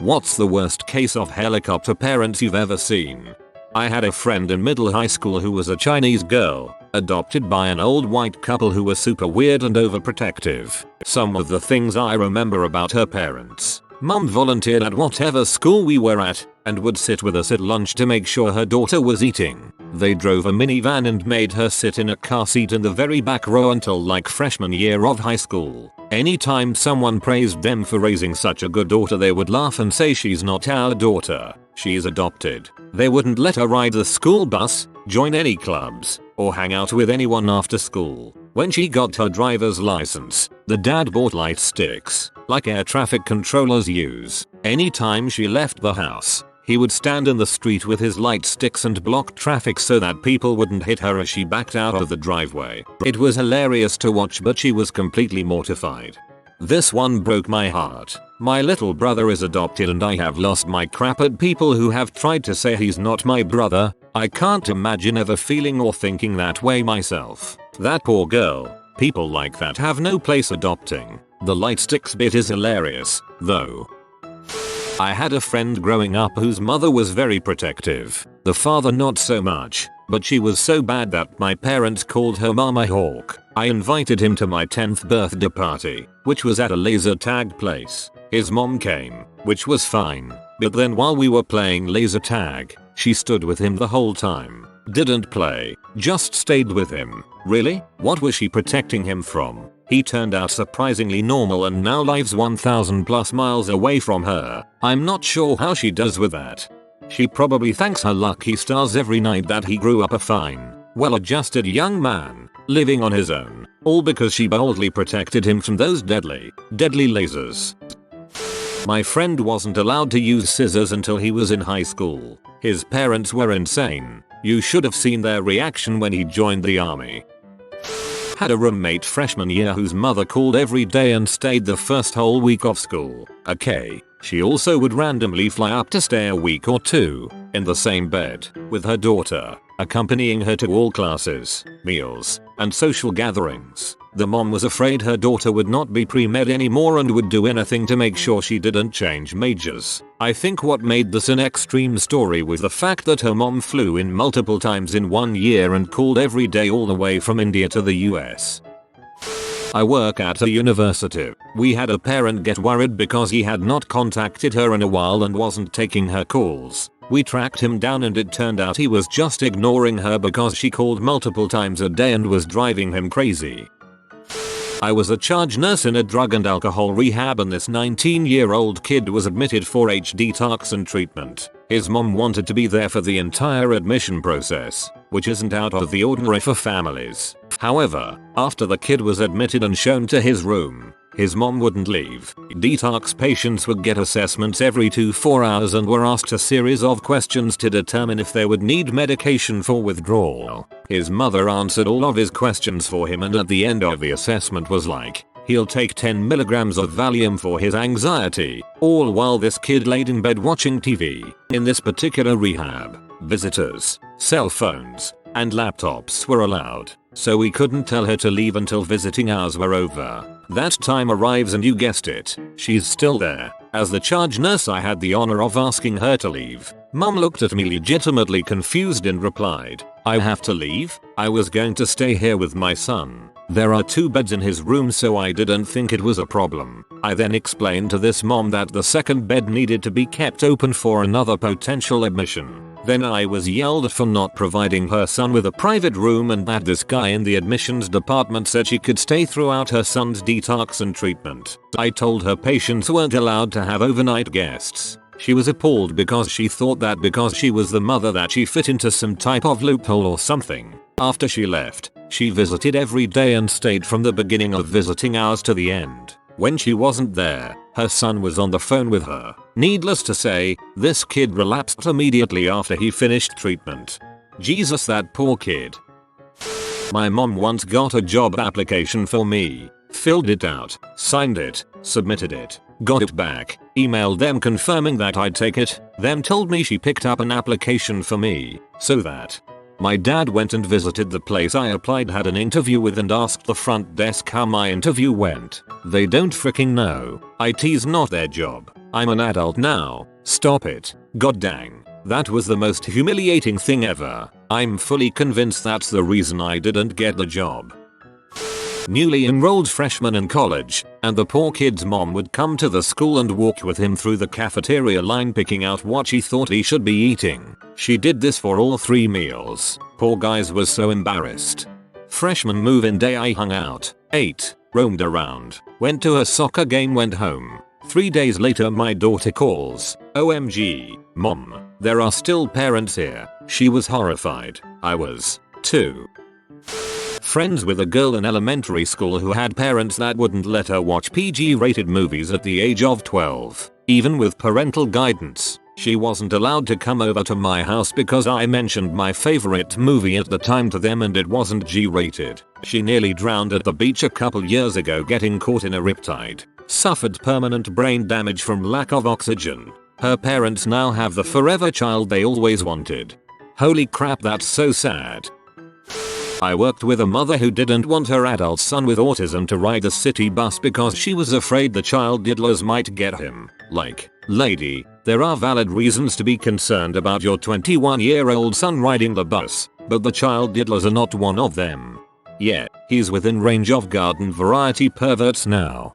What's the worst case of helicopter parents you've ever seen? I had a friend in middle high school who was a Chinese girl, adopted by an old white couple who were super weird and overprotective. Some of the things I remember about her parents. Mum volunteered at whatever school we were at, and would sit with us at lunch to make sure her daughter was eating. They drove a minivan and made her sit in a car seat in the very back row until like freshman year of high school. Anytime someone praised them for raising such a good daughter, they would laugh and say she's not our daughter, she's adopted. They wouldn't let her ride the school bus, join any clubs, or hang out with anyone after school. When she got her driver's license, the dad bought light sticks, like air traffic controllers use. Anytime she left the house, he would stand in the street with his light sticks and block traffic so that people wouldn't hit her as she backed out of the driveway. It was hilarious to watch, but she was completely mortified. This one broke my heart. My little brother is adopted and I have lost my crap at people who have tried to say he's not my brother. I can't imagine ever feeling or thinking that way myself. That poor girl. People like that have no place adopting. The light sticks bit is hilarious, though. I had a friend growing up whose mother was very protective. The father not so much, but she was so bad that my parents called her Mama Hawk. I invited him to my 10th birthday party, which was at a laser tag place. His mom came, which was fine, but then while we were playing laser tag, she stood with him the whole time. Didn't play, just stayed with him. Really? What was she protecting him from? He turned out surprisingly normal and now lives 1,000 plus miles away from her. I'm not sure how she does with that. She probably thanks her lucky stars every night that he grew up a fine, well-adjusted young man, living on his own, all because she boldly protected him from those deadly lasers. My friend wasn't allowed to use scissors until he was in high school. His parents were insane. You should have seen their reaction when he joined the army. Had a roommate freshman year whose mother called every day and stayed the first whole week of school. Okay, she also would randomly fly up to stay a week or two, in the same bed, with her daughter, accompanying her to all classes, meals, and social gatherings. The mom was afraid her daughter would not be pre-med anymore and would do anything to make sure she didn't change majors. I think what made this an extreme story was the fact that her mom flew in multiple times in 1 year and called every day all the way from India to the US. I work at a university. We had a parent get worried because he had not contacted her in a while and wasn't taking her calls. We tracked him down and it turned out he was just ignoring her because she called multiple times a day and was driving him crazy. I was a charge nurse in a drug and alcohol rehab and this 19-year-old kid was admitted for detox and treatment. His mom wanted to be there for the entire admission process, which isn't out of the ordinary for families. However, after the kid was admitted and shown to his room, his mom wouldn't leave. Detox patients would get assessments every 4 hours and were asked a series of questions to determine if they would need medication for withdrawal. His mother answered all of his questions for him and at the end of the assessment was like, he'll take 10 milligrams of Valium for his anxiety, all while this kid laid in bed watching TV. In this particular rehab, visitors, cell phones, and laptops were allowed, so we couldn't tell her to leave until visiting hours were over. That time arrives and you guessed it, she's still there. As the charge nurse I had the honor of asking her to leave. Mum looked at me legitimately confused and replied, I have to leave? I was going to stay here with my son. There are 2 beds in his room so I didn't think it was a problem. I then explained to this mom that the second bed needed to be kept open for another potential admission. Then I was yelled at for not providing her son with a private room and that this guy in the admissions department said she could stay throughout her son's detox and treatment. I told her patients weren't allowed to have overnight guests. She was appalled because she thought that because she was the mother that she fit into some type of loophole or something. After she left, she visited every day and stayed from the beginning of visiting hours to the end. When she wasn't there, her son was on the phone with her. Needless to say, this kid relapsed immediately after he finished treatment. Jesus, that poor kid. My mom once got a job application for me, filled it out, signed it, submitted it, got it back, emailed them confirming that I'd take it, then told me she picked up an application for me, so that my dad went and visited the place I applied, had an interview with and asked the front desk how my interview went. They don't freaking know. IT's not their job. I'm an adult now, stop it, god dang. That was the most humiliating thing ever. I'm fully convinced that's the reason I didn't get the job. Newly enrolled freshman in college, and the poor kid's mom would come to the school and walk with him through the cafeteria line picking out what she thought he should be eating. She did this for all 3 meals. Poor guys was so embarrassed. Freshman move-in day I hung out, ate, roamed around, went to a soccer game, went home. 3 days later my daughter calls, OMG, mom, there are still parents here. She was horrified. I was, too. Friends with a girl in elementary school who had parents that wouldn't let her watch PG-rated movies at the age of 12. Even with parental guidance, she wasn't allowed to come over to my house because I mentioned my favorite movie at the time to them and it wasn't G-rated. She nearly drowned at the beach a couple years ago getting caught in a riptide. Suffered permanent brain damage from lack of oxygen. Her parents now have the forever child they always wanted. Holy crap, that's so sad. I worked with a mother who didn't want her adult son with autism to ride the city bus because she was afraid the child diddlers might get him. Like, lady, there are valid reasons to be concerned about your 21-year-old son riding the bus, but the child diddlers are not one of them. Yeah, he's within range of garden variety perverts now.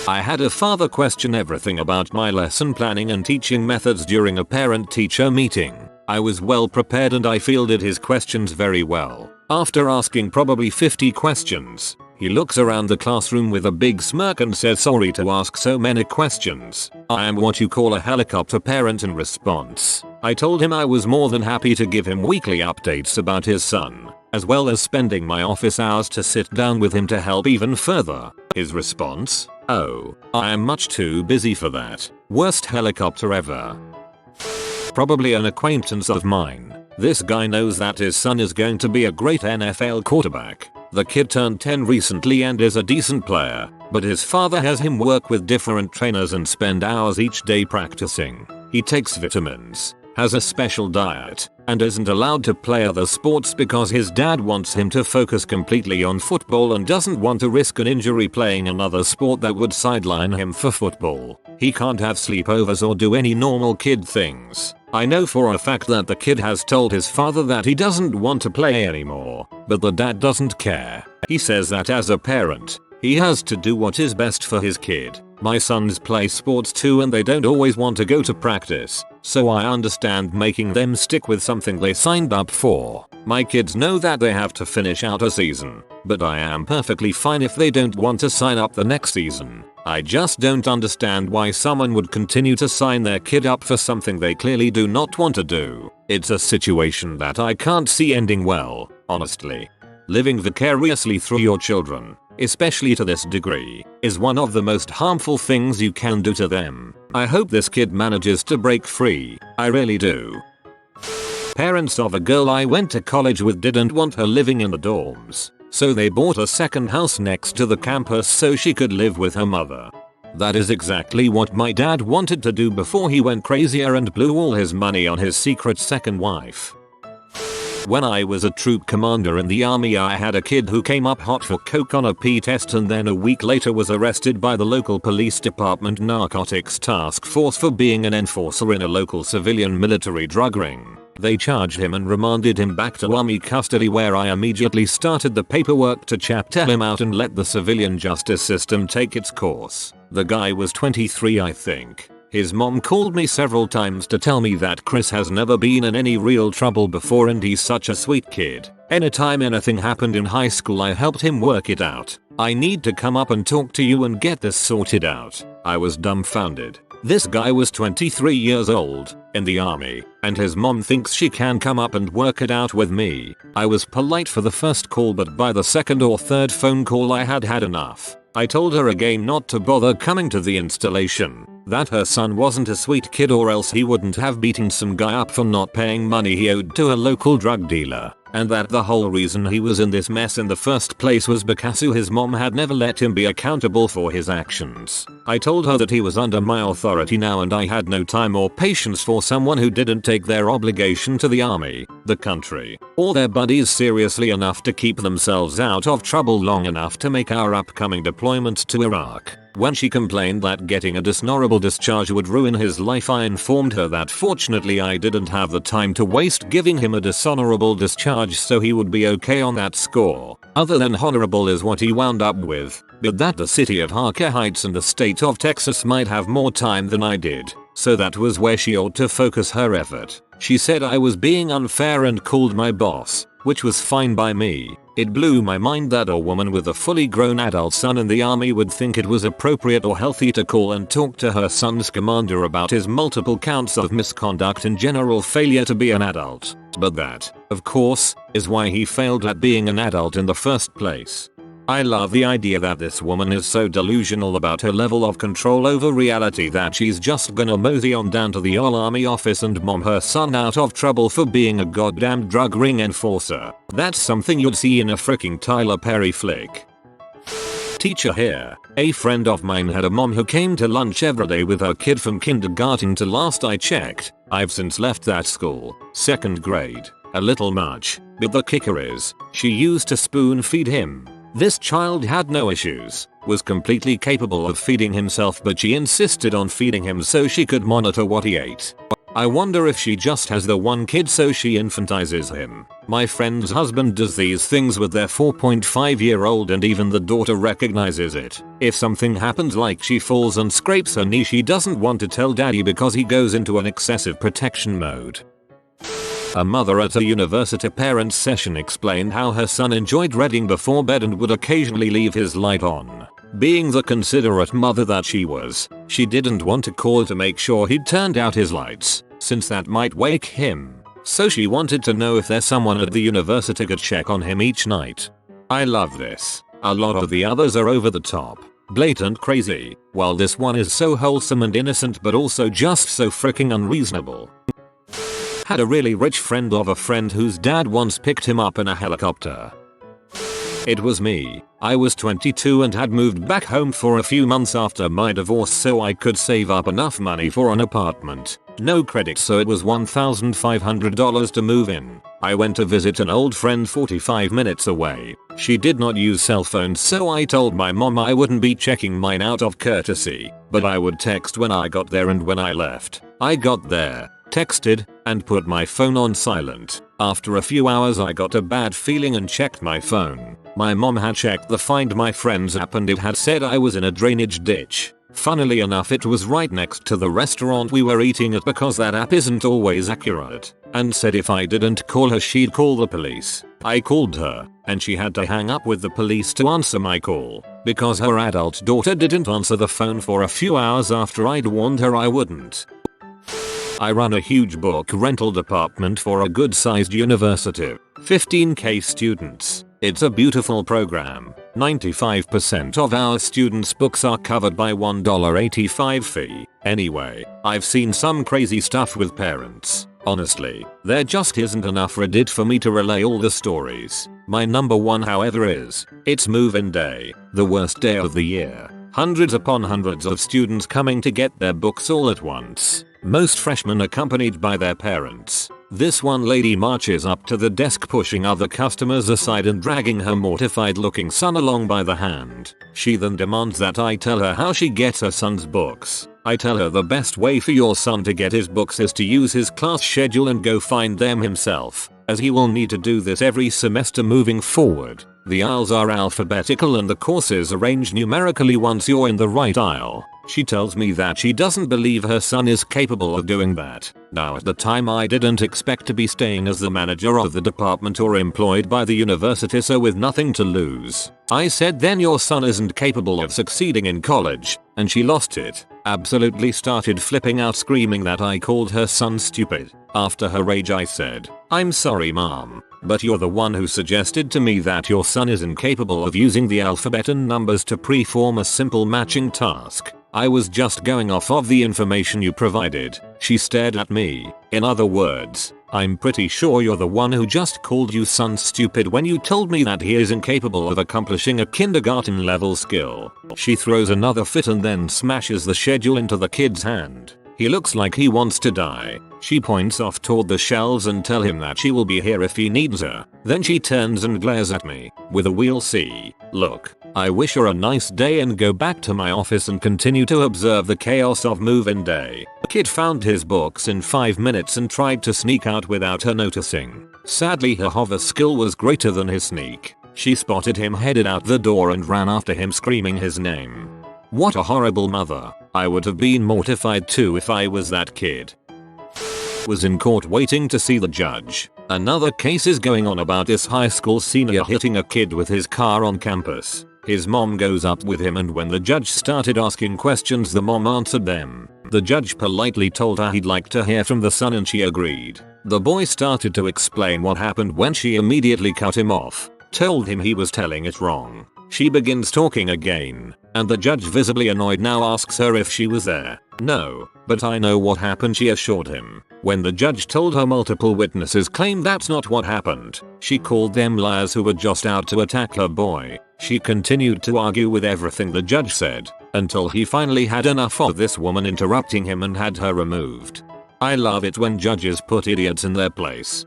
I had a father question everything about my lesson planning and teaching methods during a parent-teacher meeting. I was well prepared and I fielded his questions very well. After asking probably 50 questions, he looks around the classroom with a big smirk and says, sorry to ask so many questions. I am what you call a helicopter parent in response. I told him I was more than happy to give him weekly updates about his son, as well as spending my office hours to sit down with him to help even further. His response? Oh, I am much too busy for that. Worst helicopter ever. Probably an acquaintance of mine. This guy knows that his son is going to be a great NFL quarterback. The kid turned 10 recently and is a decent player, but his father has him work with different trainers and spend hours each day practicing. He takes vitamins, has a special diet, and isn't allowed to play other sports because his dad wants him to focus completely on football and doesn't want to risk an injury playing another sport that would sideline him for football. He can't have sleepovers or do any normal kid things. I know for a fact that the kid has told his father that he doesn't want to play anymore, but the dad doesn't care. He says that as a parent, he has to do what is best for his kid. My sons play sports too and they don't always want to go to practice, so I understand making them stick with something they signed up for. My kids know that they have to finish out a season, but I am perfectly fine if they don't want to sign up the next season. I just don't understand why someone would continue to sign their kid up for something they clearly do not want to do. It's a situation that I can't see ending well, honestly. Living vicariously through your children, especially to this degree, is one of the most harmful things you can do to them. I hope this kid manages to break free. I really do. Parents of a girl I went to college with didn't want her living in the dorms, so they bought a second house next to the campus so she could live with her mother. That is exactly what my dad wanted to do before he went crazier and blew all his money on his secret second wife. When I was a troop commander in the army, I had a kid who came up hot for coke on a pee test and then a week later was arrested by the local police department narcotics task force for being an enforcer in a local civilian military drug ring. They charged him and remanded him back to army custody, where I immediately started the paperwork to chapter him out and let the civilian justice system take its course. The guy was 23, I think. His mom called me several times to tell me that Chris has never been in any real trouble before and he's such a sweet kid. Anytime anything happened in high school, I helped him work it out. I need to come up and talk to you and get this sorted out. I was dumbfounded. This guy was 23 years old, in the army, and his mom thinks she can come up and work it out with me. I was polite for the first call, but by the second or third phone call I had had enough. I told her again not to bother coming to the installation, that her son wasn't a sweet kid or else he wouldn't have beaten some guy up for not paying money he owed to a local drug dealer, and that the whole reason he was in this mess in the first place was because his mom had never let him be accountable for his actions. I told her that he was under my authority now and I had no time or patience for someone who didn't take their obligation to the army, the country, or their buddies seriously enough to keep themselves out of trouble long enough to make our upcoming deployment to Iraq When she complained that getting a dishonorable discharge would ruin his life, I informed her that fortunately I didn't have the time to waste giving him a dishonorable discharge, so he would be okay on that score. Other than honorable is what he wound up with, but that the city of Harker Heights and the state of Texas might have more time than I did, so that was where she ought to focus her effort. She said I was being unfair and called my boss, which was fine by me. It blew my mind that a woman with a fully grown adult son in the army would think it was appropriate or healthy to call and talk to her son's commander about his multiple counts of misconduct and general failure to be an adult. But that, of course, is why he failed at being an adult in the first place. I love the idea that this woman is so delusional about her level of control over reality that she's just gonna mosey on down to the army office and mom her son out of trouble for being a goddamn drug ring enforcer. That's something you'd see in a freaking Tyler Perry flick. Teacher here. A friend of mine had a mom who came to lunch every day with her kid from kindergarten to last I checked. I've since left that school. 2nd grade. A little much. But the kicker is, she used to spoon feed him. This child had no issues, was completely capable of feeding himself, but she insisted on feeding him so she could monitor what he ate. I wonder if she just has the one kid so she infantizes him. My friend's husband does these things with their 4.5-year-old and even the daughter recognizes it. If something happens like she falls and scrapes her knee, she doesn't want to tell daddy because he goes into an excessive protection mode. A mother at a university parents session explained how her son enjoyed reading before bed and would occasionally leave his light on. Being the considerate mother that she was, she didn't want to call to make sure he'd turned out his lights, since that might wake him. So she wanted to know if there's someone at the university could check on him each night. I love this. A lot of the others are over the top, blatant crazy, while this one is so wholesome and innocent but also just so freaking unreasonable. Had a really rich friend of a friend whose dad once picked him up in a helicopter. It was me. I was 22 and had moved back home for a few months after my divorce so I could save up enough money for an apartment. No credit, so it was $1,500 to move in. I went to visit an old friend 45 minutes away. She did not use cell phones, so I told my mom I wouldn't be checking mine out of courtesy, but I would text when I got there and when I left. I got there, texted, and put my phone on silent. After a few hours I got a bad feeling and checked my phone. My mom had checked the Find My Friends app and it had said I was in a drainage ditch. Funnily enough, it was right next to the restaurant we were eating at because that app isn't always accurate, and said if I didn't call her she'd call the police. I called her, and she had to hang up with the police to answer my call, because her adult daughter didn't answer the phone for a few hours after I'd warned her I wouldn't. I run a huge book rental department for a good-sized university, 15k students. It's a beautiful program. 95% of our students' books are covered by $1.85 fee. Anyway, I've seen some crazy stuff with parents. Honestly, there just isn't enough Reddit for me to relay all the stories. My number one, however, is, it's move-in day, the worst day of the year. Hundreds upon hundreds of students coming to get their books all at once. Most freshmen accompanied by their parents. This one lady marches up to the desk pushing other customers aside and dragging her mortified looking son along by the hand. She then demands that I tell her how she gets her son's books. I tell her the best way for your son to get his books is to use his class schedule and go find them himself, as he will need to do this every semester moving forward. The aisles are alphabetical and the courses arranged numerically once you're in the right aisle. She tells me that she doesn't believe her son is capable of doing that. Now at the time I didn't expect to be staying as the manager of the department or employed by the university, so with nothing to lose, I said then your son isn't capable of succeeding in college, and she lost it. Absolutely started flipping out, screaming that I called her son stupid. After her rage I said, I'm sorry mom, but you're the one who suggested to me that your son is incapable of using the alphabet and numbers to perform a simple matching task. I was just going off of the information you provided. She stared at me. In other words, I'm pretty sure you're the one who just called your son stupid when you told me that he is incapable of accomplishing a kindergarten level skill. She throws another fit and then smashes the schedule into the kid's hand. He looks like he wants to die. She points off toward the shelves and tell him that she will be here if he needs her. Then she turns and glares at me with a "we'll see" look. I wish her a nice day and go back to my office and continue to observe the chaos of move-in day. Kid found his books in 5 minutes and tried to sneak out without her noticing. Sadly, her hover skill was greater than his sneak. She spotted him headed out the door and ran after him screaming his name. What a horrible mother. I would have been mortified too if I was that kid. Was in court waiting to see the judge. Another case is going on about this high school senior hitting a kid with his car on campus. His mom goes up with him, and when the judge started asking questions, the mom answered them. The judge politely told her he'd like to hear from the son and she agreed. The boy started to explain what happened when she immediately cut him off, told him he was telling it wrong. She begins talking again, and the judge, visibly annoyed now, asks her if she was there. No, but I know what happened, she assured him. When the judge told her multiple witnesses claimed that's not what happened, she called them liars who were just out to attack her boy. She continued to argue with everything the judge said, until he finally had enough of this woman interrupting him and had her removed. I love it when judges put idiots in their place.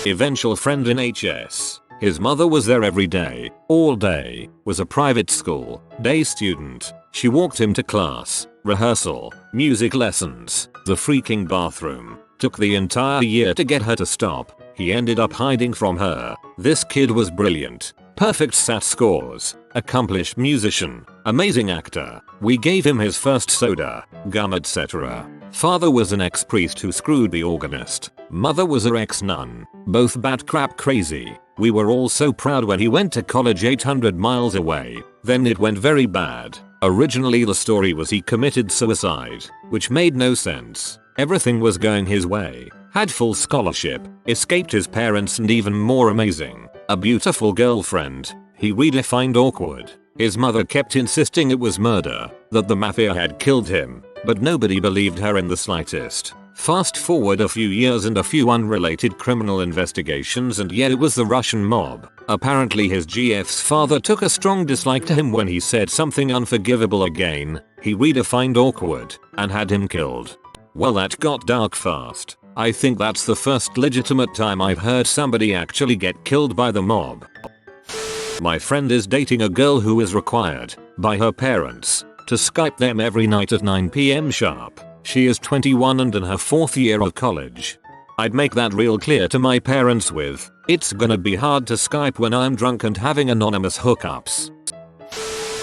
Eventual friend in HS. His mother was there every day, all day, was a private school, day student. She walked him to class, rehearsal, music lessons, the freaking bathroom. Took the entire year to get her to stop. He ended up hiding from her. This kid was brilliant. Perfect SAT scores, accomplished musician, amazing actor. We gave him his first soda, gum, etc. Father was an ex-priest who screwed the organist. Mother was her ex-nun, both bat crap crazy. We were all so proud when he went to college 800 miles away. Then it went very bad. Originally the story was he committed suicide, which made no sense. Everything was going his way. Had full scholarship, escaped his parents, and even more amazing, a beautiful girlfriend. He redefined awkward. His mother kept insisting it was murder, that the mafia had killed him, but nobody believed her in the slightest. Fast forward a few years and a few unrelated criminal investigations, and yet it was the Russian mob. Apparently his GF's father took a strong dislike to him when he said something unforgivable again. He redefined awkward and had him killed. Well, that got dark fast. I think that's the first legitimate time I've heard somebody actually get killed by the mob. My friend is dating a girl who is required, by her parents, to Skype them every night at 9 PM sharp. She is 21 and in her 4th year of college. I'd make that real clear to my parents with, it's gonna be hard to Skype when I'm drunk and having anonymous hookups.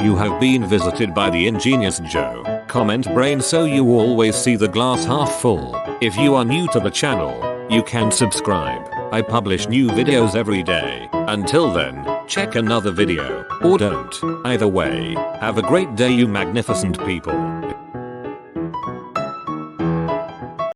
You have been visited by the ingenious Joe. Comment brain so you always see the glass half full. If you are new to the channel, you can subscribe. I publish new videos every day. Until then, check another video, or don't. Either way, have a great day, you magnificent people.